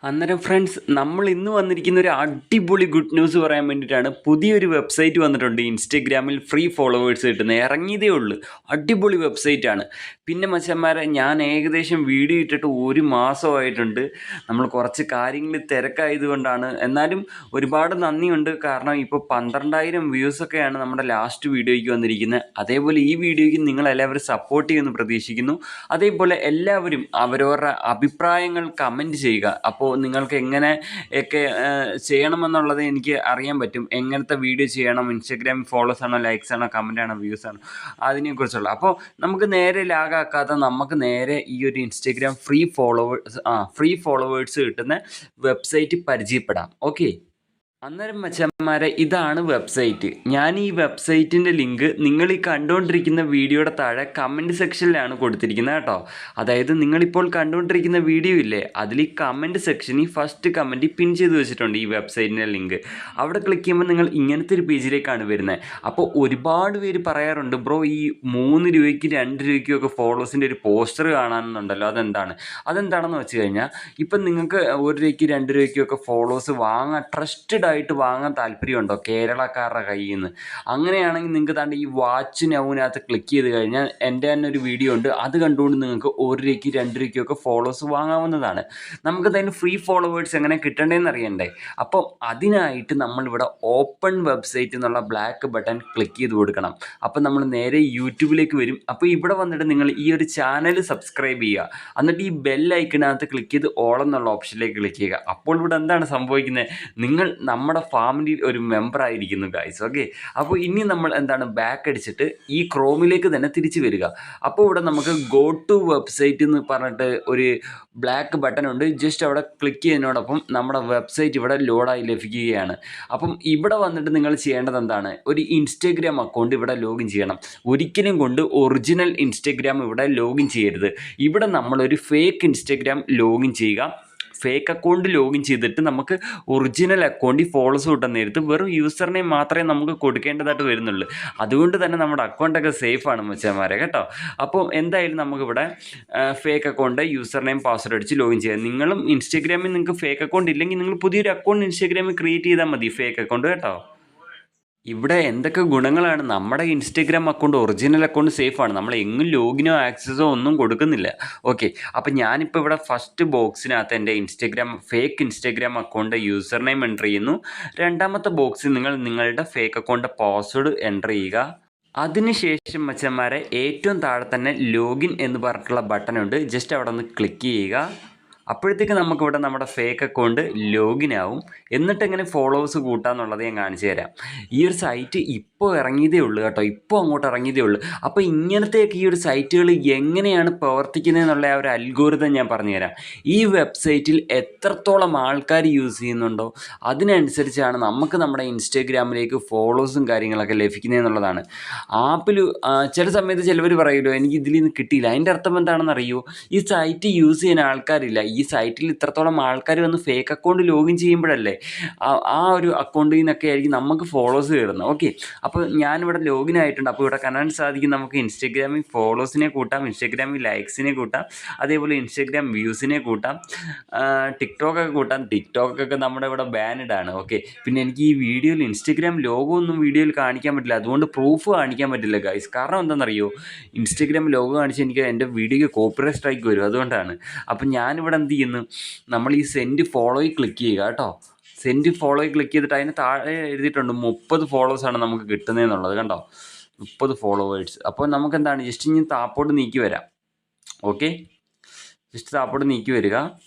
അന്നേരം ഫ്രണ്ട്സ് നമ്മൾ ഇന്ന് വന്നിരിക്കുന്ന ഒരു അടിപൊളി ഗുഡ് ന്യൂസ് പറയാൻ വേണ്ടിയിട്ടാണ്. പുതിയൊരു വെബ്സൈറ്റ് വന്നിട്ടുണ്ട്. ഇൻസ്റ്റഗ്രാമിൽ ഫ്രീ ഫോളോവേഴ്സ് കിട്ടുന്നത് ഇറങ്ങിയതേ ഉള്ളൂ. അടിപൊളി വെബ്സൈറ്റാണ്. പിന്നെ മച്ചന്മാരെ, ഞാൻ ഏകദേശം വീഡിയോ ഇട്ടിട്ട് ഒരു മാസമായിട്ടുണ്ട്. നമ്മൾ കുറച്ച് കാര്യങ്ങളിൽ തിരക്കായതുകൊണ്ടാണ്. എന്നാലും ഒരുപാട് നന്ദിയുണ്ട്. കാരണം ഇപ്പോൾ 12,000 വ്യൂസൊക്കെയാണ് നമ്മുടെ ലാസ്റ്റ് വീഡിയോയ്ക്ക് വന്നിരിക്കുന്നത്. അതേപോലെ ഈ വീഡിയോയ്ക്ക് നിങ്ങളെല്ലാവരും സപ്പോർട്ട് ചെയ്യുമെന്ന് പ്രതീക്ഷിക്കുന്നു. അതേപോലെ എല്ലാവരും അവരവരുടെ അഭിപ്രായങ്ങൾ കമൻറ്റ് ചെയ്യുക. അപ്പോൾ നിങ്ങൾക്ക് എങ്ങനെ ഒക്കെ ചെയ്യണമെന്നുള്ളത് എനിക്ക് അറിയാൻ പറ്റും. എങ്ങനത്തെ വീഡിയോ ചെയ്യണം, ഇൻസ്റ്റഗ്രാം ഫോളോസ് ആണോ, ലൈക്സ് ആണോ, കമൻ്റ് ആണോ, വ്യൂസ് ആണോ, അതിനെക്കുറിച്ചുള്ള. അപ്പോൾ നമുക്ക് നേരെ ലാഗാക്കാതെ നമുക്ക് നേരെ ഈ ഒരു ഇൻസ്റ്റഗ്രാം ഫ്രീ ഫോളോവേഴ്സ് കിട്ടുന്ന വെബ്സൈറ്റ് പരിചയപ്പെടാം. ഓക്കെ, അന്നേരം മച്ചന്മാരെ, ഇതാണ് വെബ്സൈറ്റ്. ഞാൻ ഈ വെബ്സൈറ്റിൻ്റെ ലിങ്ക് നിങ്ങൾ ഈ കണ്ടുകൊണ്ടിരിക്കുന്ന വീഡിയോയുടെ താഴെ കമൻറ്റ് സെക്ഷനിലാണ് കൊടുത്തിരിക്കുന്നത് കേട്ടോ. അതായത് നിങ്ങളിപ്പോൾ കണ്ടുകൊണ്ടിരിക്കുന്ന വീഡിയോ ഇല്ലേ, അതിൽ ഈ കമൻറ്റ് സെക്ഷനിൽ ഫസ്റ്റ് കമൻറ്റ് പിൻ ചെയ്ത് വെച്ചിട്ടുണ്ട് ഈ വെബ്സൈറ്റിൻ്റെ ലിങ്ക്. അവിടെ ക്ലിക്ക് ചെയ്യുമ്പോൾ നിങ്ങൾ ഇങ്ങനത്തെ ഒരു പേജിലേക്കാണ് വരുന്നത്. അപ്പോൾ ഒരുപാട് പേര് പറയാറുണ്ട്, ബ്രോ ഈ 3 രൂപയ്ക്ക് 2 രൂപയ്ക്കും ഒക്കെ ഫോളോസിൻ്റെ ഒരു പോസ്റ്റർ കാണാമെന്നുണ്ടല്ലോ, അതെന്താണെന്ന് വെച്ച് കഴിഞ്ഞാൽ, ഇപ്പം നിങ്ങൾക്ക് 1 രൂപയ്ക്ക് 2 രൂപയ്ക്കും ഒക്കെ ഫോളോസ് വാങ്ങാൻ ട്രസ്റ്റഡ് ആയിട്ട് വാങ്ങാൻ താല്പര്യമുണ്ടോ കേരളക്കാരുടെ കയ്യിൽ നിന്ന്? അങ്ങനെയാണെങ്കിൽ നിങ്ങൾക്ക് താണ്ട് ഈ വാച്ച് നൗവിനകത്ത് ക്ലിക്ക് ചെയ്ത് കഴിഞ്ഞാൽ എൻ്റെ തന്നെ ഒരു വീഡിയോ ഉണ്ട്. അത് കണ്ടുകൊണ്ട് നിങ്ങൾക്ക് 1 രൂപയ്ക്ക് 2 രൂപയ്ക്കും ഒക്കെ ഫോളോസ് വാങ്ങാവുന്നതാണ്. നമുക്ക് അതിന് ഫ്രീ ഫോളോവേഴ്സ് എങ്ങനെ കിട്ടേണ്ടതെന്ന് അറിയണ്ടേ? അപ്പോൾ അതിനായിട്ട് നമ്മളിവിടെ ഓപ്പൺ വെബ്സൈറ്റ് എന്നുള്ള ബ്ലാക്ക് ബട്ടൺ ക്ലിക്ക് ചെയ്ത് കൊടുക്കണം. അപ്പോൾ നമ്മൾ നേരെ യൂട്യൂബിലേക്ക് വരും. അപ്പോൾ ഇവിടെ വന്നിട്ട് നിങ്ങൾ ഈ ഒരു ചാനൽ സബ്സ്ക്രൈബ് ചെയ്യുക. എന്നിട്ട് ഈ ബെൽ ഐക്കണകത്ത് ക്ലിക്ക് ചെയ്ത് ഓൾ എന്നുള്ള ഓപ്ഷനിലേക്ക് ക്ലിക്ക് ചെയ്യുക. അപ്പോൾ ഇവിടെ എന്താണ് സംഭവിക്കുന്നത്? നിങ്ങൾ നമ്മുടെ ഫാമിലിയിൽ ഒരു മെമ്പർ ആയിരിക്കുന്നു ഗൈസ്. ഓക്കെ, അപ്പോൾ ഇനി നമ്മൾ എന്താണ് ബാക്ക് അടിച്ചിട്ട് ഈ ക്രോമിലേക്ക് തന്നെ തിരിച്ചു വരിക. അപ്പോൾ ഇവിടെ നമുക്ക് ഗോ ടു വെബ്സൈറ്റ് എന്ന് പറഞ്ഞിട്ട് ഒരു ബ്ലാക്ക് ബട്ടൺ ഉണ്ട്. ജസ്റ്റ് അവിടെ ക്ലിക്ക് ചെയ്യുന്നതോടൊപ്പം നമ്മുടെ വെബ്സൈറ്റ് ഇവിടെ ലോഡായി ലഭിക്കുകയാണ്. അപ്പം ഇവിടെ വന്നിട്ട് നിങ്ങൾ ചെയ്യേണ്ടത് എന്താണ്? ഒരു ഇൻസ്റ്റഗ്രാം അക്കൗണ്ട് ഇവിടെ ലോഗിൻ ചെയ്യണം. ഒരിക്കലും കൊണ്ട് ഒറിജിനൽ ഇൻസ്റ്റഗ്രാം ഇവിടെ ലോഗിൻ ചെയ്യരുത്. ഇവിടെ നമ്മളൊരു ഫേക്ക് ഇൻസ്റ്റഗ്രാം ലോഗിൻ ചെയ്യുക. ഫേക്ക് അക്കൗണ്ട് ലോഗിൻ ചെയ്തിട്ട് നമുക്ക് ഒറിജിനൽ അക്കൗണ്ടിൽ ഫോളോസ് കിട്ടാൻ നേരത്ത് വെറും യൂസർ നെയിം മാത്രമേ നമുക്ക് കൊടുക്കേണ്ടതായിട്ട് വരുന്നുള്ളൂ. അതുകൊണ്ട് തന്നെ നമ്മുടെ അക്കൗണ്ടൊക്കെ സേഫാണ് മച്ചന്മാരെ കേട്ടോ. അപ്പോൾ എന്തായാലും നമുക്കിവിടെ fake account user name password അടിച്ച് ലോഗിൻ ചെയ്യാം. നിങ്ങളും ഇൻസ്റ്റഗ്രാമിൽ നിങ്ങൾക്ക് ഫേക്ക് അക്കൗണ്ട് ഇല്ലെങ്കിൽ നിങ്ങൾ പുതിയൊരു അക്കൗണ്ട് ഇൻസ്റ്റഗ്രാമിൽ ക്രിയേറ്റ് ചെയ്താൽ മതി, ഫേക്ക് അക്കൗണ്ട് കേട്ടോ. ഇവിടെ എന്തൊക്കെ ഗുണങ്ങളാണ്? നമ്മുടെ ഇൻസ്റ്റഗ്രാം അക്കൗണ്ട് ഒറിജിനൽ അക്കൗണ്ട് സേഫാണ്. നമ്മൾ എങ്ങും ലോഗിനോ ആക്സസോ ഒന്നും കൊടുക്കുന്നില്ല. ഓക്കെ, അപ്പോൾ ഞാനിപ്പോൾ ഇവിടെ ഫസ്റ്റ് ബോക്സിനകത്ത് എൻ്റെ fake Instagram account user name enter ചെയ്യുന്നു. രണ്ടാമത്തെ ബോക്സിൽ നിങ്ങൾ നിങ്ങളുടെ ഫേക്ക് അക്കൗണ്ട് പാസ്വേഡ് എൻ്റർ ചെയ്യുക. അതിനുശേഷം മച്ചന്മാരെ, ഏറ്റവും താഴെ തന്നെ ലോഗിൻ എന്ന് പറഞ്ഞിട്ടുള്ള ബട്ടണുണ്ട്. ജസ്റ്റ് അവിടെ ഒന്ന് ക്ലിക്ക് ചെയ്യുക. അപ്പോഴത്തേക്ക് നമുക്കിവിടെ നമ്മുടെ ഫേക്ക് അക്കൗണ്ട് ലോഗിൻ ആവും. എന്നിട്ട് എങ്ങനെ ഫോളോവേഴ്സ് കൂട്ടാമെന്നുള്ളത് ഞാൻ കാണിച്ചു തരാം. ഈ ഒരു സൈറ്റ് ഇപ്പോൾ ഇറങ്ങിയതേ ഉള്ളൂ കേട്ടോ, ഇപ്പോൾ അങ്ങോട്ട് ഇറങ്ങിയതേ ഉള്ളൂ. അപ്പോൾ ഇങ്ങനത്തെയൊക്കെ ഈ ഒരു സൈറ്റുകൾ എങ്ങനെയാണ് പ്രവർത്തിക്കുന്നത് എന്നുള്ള ആ ഒരു അൽഗോരിതം ഞാൻ പറഞ്ഞുതരാം. ഈ വെബ്സൈറ്റിൽ എത്രത്തോളം ആൾക്കാർ യൂസ് ചെയ്യുന്നുണ്ടോ അതിനനുസരിച്ചാണ് നമുക്ക് നമ്മുടെ ഇൻസ്റ്റഗ്രാമിലേക്ക് ഫോളോസും കാര്യങ്ങളൊക്കെ ലഭിക്കുന്നതെന്നുള്ളതാണ്. ആപ്പിൽ ചില സമയത്ത് ചിലവർ പറയുമല്ലോ, എനിക്ക് ഇതിൽ നിന്ന് കിട്ടിയില്ല. അതിൻ്റെ അർത്ഥം എന്താണെന്ന് അറിയുമോ? ഈ സൈറ്റ് യൂസ് ചെയ്യുന്ന ആൾക്കാരില്ല. ഈ സൈറ്റിൽ ഇത്രത്തോളം ആൾക്കാർ വന്ന് ഫേക്ക് അക്കൗണ്ട് ലോഗിൻ ചെയ്യുമ്പോഴല്ലേ ആ ഒരു അക്കൗണ്ടിൽ നിന്നൊക്കെ ആയിരിക്കും നമുക്ക് ഫോളോസ് കയറുന്നത്. ഓക്കെ, അപ്പോൾ ഞാനിവിടെ ലോഗിൻ ആയിട്ടുണ്ട്. അപ്പോൾ ഇവിടെ കാണാൻ സാധിക്കും നമുക്ക് ഇൻസ്റ്റഗ്രാമിൽ ഫോളോസിനെ കൂട്ടാം, ഇൻസ്റ്റഗ്രാമിൽ ലൈക്സിനെ കൂട്ടാം, അതേപോലെ ഇൻസ്റ്റഗ്രാം വ്യൂസിനെ കൂട്ടാം, ടിക്ടോക്കൊക്കെ കൂട്ടാം. ടിക്ടോക്കൊക്കെ നമ്മുടെ ഇവിടെ ബാൻഡ് ആണ്. ഓക്കെ, പിന്നെ എനിക്ക് ഈ വീഡിയോയിൽ ഇൻസ്റ്റഗ്രാം ലോഗോ ഒന്നും വീഡിയോയിൽ കാണിക്കാൻ പറ്റില്ല. അതുകൊണ്ട് പ്രൂഫ് കാണിക്കാൻ പറ്റില്ല ഗൈസ്. കാരണം എന്താണെന്നറിയോ? ഇൻസ്റ്റഗ്രാം ലോഗോ കാണിച്ച് എനിക്ക് എൻ്റെ വീഡിയോയ്ക്ക് കോപ്പിറൈറ്റ് സ്ട്രൈക്ക് വരും. അതുകൊണ്ടാണ്. അപ്പം ഞാനിവിടെ എന്ത് ചെയ്യുന്നു? നമ്മൾ ഈ സെൻഡ് ഫോളോയിൽ ക്ലിക്ക് ചെയ്യുക കേട്ടോ. സെൻഡ് ഫോളോയിൽ ക്ലിക്ക് ചെയ്തിട്ട് അതിന് താഴെ എഴുതിയിട്ടുണ്ട് 30 ഫോളോവേഴ്സാണ് നമുക്ക് കിട്ടുന്നതെന്നുള്ളത് കണ്ടോ, 30 ഫോളോവേഴ്സ്. അപ്പോൾ നമുക്ക് എന്താണ്, ജസ്റ്റ് ഇനി താപ്പോട്ട് നീക്കി വരാം. ഓക്കെ, ജസ്റ്റ് താപ്പോട്ട് നീക്കി വരിക.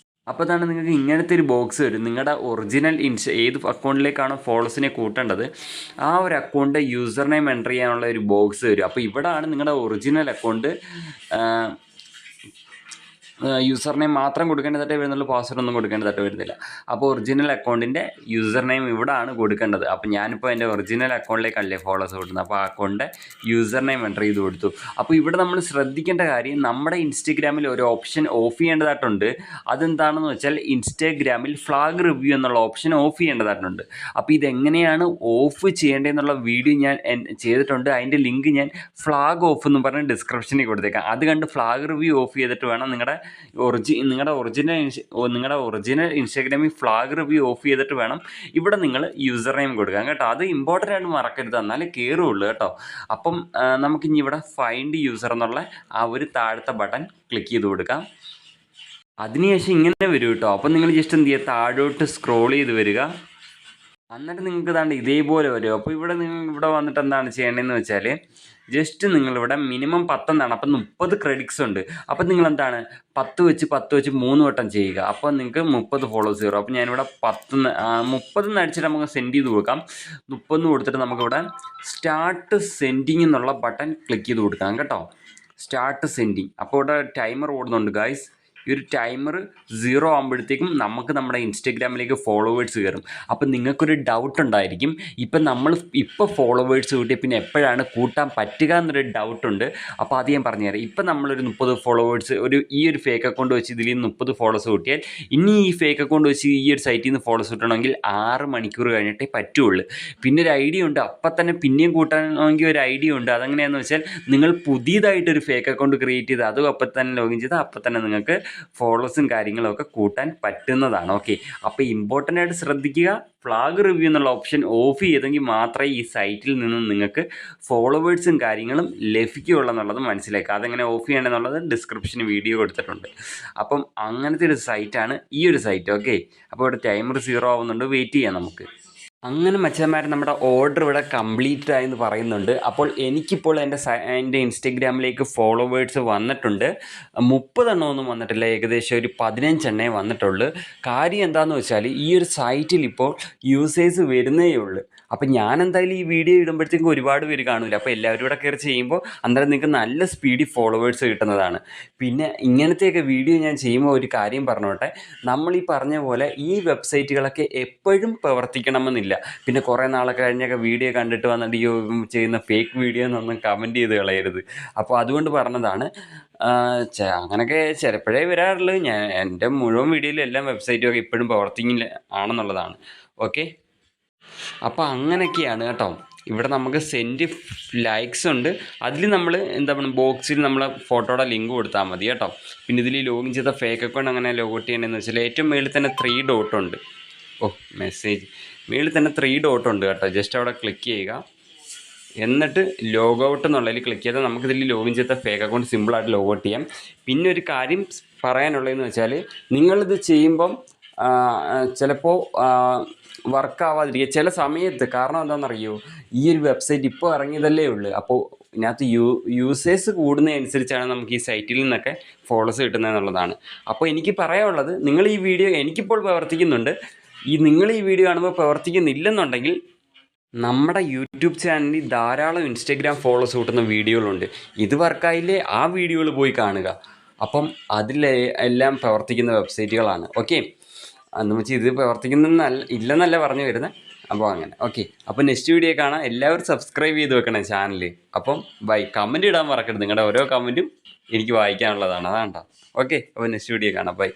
അപ്പോൾ അതാണ് നിങ്ങൾക്ക് ഇങ്ങനത്തെ ഒരു ബോക്സ് വരും. നിങ്ങളുടെ ഒറിജിനൽ ഏത് അക്കൗണ്ടിലേക്കാണോ ഫോളോസിനെ കൂട്ടേണ്ടത് ആ ഒരു അക്കൗണ്ട് യൂസർ നെയിം എൻ്റർ ചെയ്യാനുള്ള ഒരു ബോക്സ് വരും. അപ്പോൾ ഇവിടെയാണ് നിങ്ങളുടെ ഒറിജിനൽ അക്കൗണ്ട് യൂസർ നെയിം മാത്രം കൊടുക്കേണ്ടതായിട്ട് വരുന്നുള്ളൂ, പാസ്വേഡ് ഒന്നും കൊടുക്കേണ്ടതായിട്ട് വരുന്നില്ല. അപ്പോൾ ഒറിജിനൽ അക്കൗണ്ടിൻ്റെ യൂസർ നെയിം ഇവിടെയാണ് കൊടുക്കേണ്ടത്. അപ്പോൾ ഞാനിപ്പോൾ എൻ്റെ ഒറിജിനൽ അക്കൗണ്ടിലേക്കല്ലേ ഫോളോസ് കൊടുക്കുന്നത്. അപ്പോൾ ആ അക്കൗണ്ടിൻ്റെ യൂസർ നെയിം എൻ്റർ ചെയ്ത് കൊടുത്തു. അപ്പോൾ ഇവിടെ നമ്മൾ ശ്രദ്ധിക്കേണ്ട കാര്യം, നമ്മുടെ ഇൻസ്റ്റഗ്രാമിൽ ഒരു ഓപ്ഷൻ ഓഫ് ചെയ്യേണ്ടതായിട്ടുണ്ട്. അതെന്താണെന്ന് വെച്ചാൽ ഇൻസ്റ്റഗ്രാമിൽ ഫ്ലാഗ് റിവ്യൂ എന്നുള്ള ഓപ്ഷൻ ഓഫ് ചെയ്യേണ്ടതായിട്ടുണ്ട്. അപ്പോൾ ഇതെങ്ങനെയാണ് ഓഫ് ചെയ്യേണ്ടതെന്നുള്ള വീഡിയോ ഞാൻ ചെയ്തിട്ടുണ്ട്. അതിൻ്റെ ലിങ്ക് ഞാൻ ഫ്ലാഗ് ഓഫ് എന്ന് പറഞ്ഞ് ഡിസ്ക്രിപ്ഷനിൽ കൊടുത്തേക്കാം. അത് കണ്ട് ഫ്ലാഗ് റിവ്യൂ ഓഫ് ചെയ്തിട്ട് വേണം നിങ്ങളുടെ നിങ്ങളുടെ ഒറിജിനൽ ഇൻസ്റ്റാഗ്രാമിൽ ഫ്ലാഗ് റിവ്യൂ ഓഫ് ചെയ്തിട്ട് വേണം ഇവിടെ നിങ്ങൾ യൂസർ നെയിം കൊടുക്കാൻ കേട്ടോ. അത് ഇമ്പോർട്ടൻ്റ് ആയിട്ട് മറക്കരുത്, എന്നാലേ കയറുള്ളൂ കേട്ടോ. അപ്പം നമുക്കിനി ഇവിടെ ഫൈൻഡ് യൂസർ എന്നുള്ള ആ ഒരു താഴത്തെ ബട്ടൺ ക്ലിക്ക് ചെയ്ത് കൊടുക്കാം. അതിനുശേഷം ഇങ്ങനെ വരും കേട്ടോ. അപ്പം നിങ്ങൾ ജസ്റ്റ് എന്ത് ചെയ്യുക, താഴോട്ട് സ്ക്രോൾ ചെയ്ത് വരിക. എന്നിട്ട് നിങ്ങൾക്ക് ഇതാണ്ട് ഇതേപോലെ വരും. അപ്പോൾ ഇവിടെ വന്നിട്ട് എന്താണ് ചെയ്യേണ്ടതെന്ന് വെച്ചാൽ ജസ്റ്റ് നിങ്ങളിവിടെ മിനിമം 10 എന്നാണ്. അപ്പം 30 ക്രെഡിറ്റ്സ് ഉണ്ട്. അപ്പം നിങ്ങൾ എന്താണ് 10 വെച്ച് 3 വട്ടം ചെയ്യുക. അപ്പോൾ നിങ്ങൾക്ക് 30 ഫോളോവേഴ്സ് കയറും. അപ്പോൾ ഞാനിവിടെ 30 അടിച്ചിട്ട് നമുക്ക് സെൻഡ് ചെയ്ത് കൊടുക്കാം. 30 കൊടുത്തിട്ട് നമുക്കിവിടെ സ്റ്റാർട്ട് സെൻഡിങ് എന്നുള്ള ബട്ടൺ ക്ലിക്ക് ചെയ്ത് കൊടുക്കാം കേട്ടോ. Start sending. അപ്പോൾ ഇവിടെ ടൈമർ ഓടുന്നുണ്ട് ഗായ്സ്. ഈ ഒരു ടൈമർ 0 ആകുമ്പോഴത്തേക്കും നമുക്ക് നമ്മുടെ ഇൻസ്റ്റഗ്രാമിലേക്ക് ഫോളോവേഴ്സ് കയറും. അപ്പം നിങ്ങൾക്കൊരു ഡൗട്ട് ഉണ്ടായിരിക്കും, ഇപ്പോൾ ഫോളോവേഴ്സ് കൂട്ടി പിന്നെ എപ്പോഴാണ് കൂട്ടാൻ പറ്റുക എന്നൊരു ഡൗട്ടുണ്ട്. അപ്പോൾ അത് ഞാൻ പറഞ്ഞുതരാം. ഇപ്പം നമ്മളൊരു 30 ഫോളോവേഴ്സ് ഈ ഒരു ഫേക്ക് അക്കൗണ്ട് വെച്ച് ഇതിൽ 30 ഫോളോവേഴ്സ് കൂട്ടിയാൽ ഇനി ഈ ഫേക്ക് അക്കൗണ്ട് വെച്ച് ഈ ഒരു സൈറ്റിൽ നിന്ന് ഫോളോവേഴ്സ് കിട്ടണമെങ്കിൽ 6 മണിക്കൂർ കഴിഞ്ഞിട്ടേ പറ്റുള്ളൂ. പിന്നെ ഒരു ഐഡിയ ഉണ്ട്, അപ്പം തന്നെ പിന്നെയും കൂട്ടാനെങ്കിൽ ഒരു ഐഡിയ ഉണ്ട്. അതെങ്ങനെയാണെന്ന് വെച്ചാൽ നിങ്ങൾ പുതിയതായിട്ടൊരു ഫേക്ക് അക്കൗണ്ട് ക്രിയേറ്റ് ചെയ്ത് അതും അപ്പം തന്നെ ലോഗിൻ ചെയ്ത് അപ്പം തന്നെ നിങ്ങൾക്ക് ഫോളോവേഴ്സും കാര്യങ്ങളൊക്കെ കൂട്ടാൻ പറ്റുന്നതാണ്. ഓക്കെ, അപ്പോൾ ഇമ്പോർട്ടൻ്റ് ആയിട്ട് ശ്രദ്ധിക്കുക, ഫ്ലാഗ് റിവ്യൂ എന്നുള്ള ഓപ്ഷൻ ഓഫ് ചെയ്തെങ്കിൽ മാത്രമേ ഈ സൈറ്റിൽ നിന്നും നിങ്ങൾക്ക് ഫോളോവേഴ്സും കാര്യങ്ങളും ലഭിക്കുകയുള്ളൂ എന്നുള്ളത് മനസ്സിലാക്കുക. അതെങ്ങനെ ഓഫ് ചെയ്യണമെന്നുള്ളത് ഡിസ്ക്രിപ്ഷന് വീഡിയോ കൊടുത്തിട്ടുണ്ട്. അപ്പം അങ്ങനത്തെ ഒരു സൈറ്റാണ് ഈ ഒരു സൈറ്റ്. ഓക്കെ, അപ്പോൾ ഇവിടെ ടൈമർ 0 ആവുന്നുണ്ട്, വെയിറ്റ് ചെയ്യാം നമുക്ക്. അങ്ങനെ മച്ചന്മാർ നമ്മുടെ ഓർഡർ ഇവിടെ കംപ്ലീറ്റ് ആയെന്ന് പറയുന്നുണ്ട്. അപ്പോൾ എനിക്കിപ്പോൾ എൻ്റെ ഇൻസ്റ്റഗ്രാമിലേക്ക് ഫോളോവേഴ്സ് വന്നിട്ടുണ്ട്. 30 എണ്ണമൊന്നും വന്നിട്ടില്ല, ഏകദേശം ഒരു 15 എണ്ണേ വന്നിട്ടുള്ളൂ. കാര്യം എന്താണെന്ന് വെച്ചാൽ ഈ ഒരു സൈറ്റിൽ ഇപ്പോൾ യൂസേഴ്സ് വരുന്നേ ഉള്ളൂ. അപ്പം ഞാൻ എന്തായാലും ഈ വീഡിയോ ഇടുമ്പോഴത്തേക്കും ഒരുപാട് പേര് കാണില്ല. അപ്പോൾ എല്ലാവരും ഇവിടെ കയറി ചെയ്യുമ്പോൾ അന്നേരം നിങ്ങൾക്ക് നല്ല സ്പീഡിൽ ഫോളോവേഴ്സ് കിട്ടുന്നതാണ്. പിന്നെ ഇങ്ങനത്തെയൊക്കെ വീഡിയോ ഞാൻ ചെയ്യുമ്പോൾ ഒരു കാര്യം പറഞ്ഞോട്ടെ, നമ്മൾ ഈ പറഞ്ഞ പോലെ ഈ വെബ്സൈറ്റുകളൊക്കെ എപ്പോഴും പ്രവർത്തിക്കണമെന്നില്ല. പിന്നെ കുറേ നാളൊക്കെ കഴിഞ്ഞൊക്കെ വീഡിയോ കണ്ടിട്ട് വന്നിട്ട് ഈ ചെയ്യുന്ന ഫേക്ക് വീഡിയോ എന്നൊന്നും കമൻറ്റ് ചെയ്ത് കളയരുത്. അപ്പോൾ അതുകൊണ്ട് പറഞ്ഞതാണ്. അങ്ങനെയൊക്കെ ചിലപ്പോഴേ വരാറുള്ളൂ. എൻ്റെ മുഴുവൻ വീഡിയോയിലും എല്ലാം വെബ്സൈറ്റുമൊക്കെ ഇപ്പോഴും പ്രവർത്തിക്കില്ല ആണെന്നുള്ളതാണ്. ഓക്കെ, അപ്പോൾ അങ്ങനെയൊക്കെയാണ് കേട്ടോ. ഇവിടെ നമുക്ക് സെൻഡ് ലൈക്സ് ഉണ്ട്. അതിൽ നമ്മൾ എന്താ പറയുക, ബോക്സിൽ നമ്മൾ ഫോട്ടോയുടെ ലിങ്ക് കൊടുത്താൽ മതി കേട്ടോ. പിന്നെ ഇതിൽ ലോഗിൻ ചെയ്ത ഫേക്ക് അക്കൗണ്ട് അങ്ങനെ ലോഗൗട്ട് ചെയ്യണമെന്ന് വെച്ചാൽ ഏറ്റവും മേളിൽ തന്നെ 3 ഡോട്ട് ഉണ്ട്. മെസ്സേജ് മേളിൽ തന്നെ 3 ഡോട്ട് ഉണ്ട് കേട്ടോ. ജസ്റ്റ് അവിടെ ക്ലിക്ക് ചെയ്യുക, എന്നിട്ട് ലോഗൗട്ട് എന്നുള്ളതിൽ ക്ലിക്ക് ചെയ്താൽ നമുക്കിതിൽ ലോഗിൻ ചെയ്ത ഫേക്ക് അക്കൗണ്ട് സിമ്പിളായിട്ട് ലോഗൗട്ട് ചെയ്യാം. പിന്നെ ഒരു കാര്യം പറയാനുള്ളതെന്ന് വെച്ചാൽ നിങ്ങളിത് ചെയ്യുമ്പം ചിലപ്പോൾ വർക്കാവാതിരിക്കുക ചില സമയത്ത്. കാരണം എന്താണെന്നറിയോ, ഈ ഒരു വെബ്സൈറ്റ് ഇപ്പോൾ ഇറങ്ങിയതല്ലേ ഉള്ളൂ. അപ്പോൾ ഇതിനകത്ത് യൂസേഴ്സ് കൂടുന്നതനുസരിച്ചാണ് നമുക്ക് ഈ സൈറ്റിൽ നിന്നൊക്കെ ഫോളോവേഴ്സ് കിട്ടുന്നതെന്നുള്ളതാണ്. അപ്പോൾ എനിക്ക് പറയാനുള്ളത്, നിങ്ങൾ ഈ വീഡിയോ എനിക്കിപ്പോൾ പ്രവർത്തിക്കുന്നുണ്ട്, നിങ്ങൾ ഈ വീഡിയോ കാണുമ്പോൾ പ്രവർത്തിക്കുന്നില്ലെന്നുണ്ടെങ്കിൽ നമ്മുടെ യൂട്യൂബ് ചാനലിൽ ധാരാളം ഇൻസ്റ്റഗ്രാം ഫോളോവേഴ്സ് കൂട്ടുന്ന വീഡിയോകളുണ്ട്. ഇത് വർക്കായില്ലേ ആ വീഡിയോകൾ പോയി കാണുക. അപ്പം അതിലെല്ലാം പ്രവർത്തിക്കുന്ന വെബ്സൈറ്റുകളാണ്. ഓക്കെ, എന്ന് വെച്ചാൽ ഇത് ഇല്ലെന്നല്ല പറഞ്ഞു വരുന്നത്. അപ്പോൾ അങ്ങനെ. ഓക്കെ, അപ്പോൾ നെക്സ്റ്റ് വീഡിയോ കാണാം. എല്ലാവരും സബ്സ്ക്രൈബ് ചെയ്ത് വെക്കണം ചാനൽ. അപ്പം ബൈ. കമൻറ്റ് ഇടാൻ മറക്കരുത്, നിങ്ങളുടെ ഓരോ കമൻറ്റും എനിക്ക് വായിക്കാനുള്ളതാണ്, അതാണ്ടോ. ഓക്കെ, അപ്പോൾ നെക്സ്റ്റ് വീഡിയോ കാണാം. ബൈ.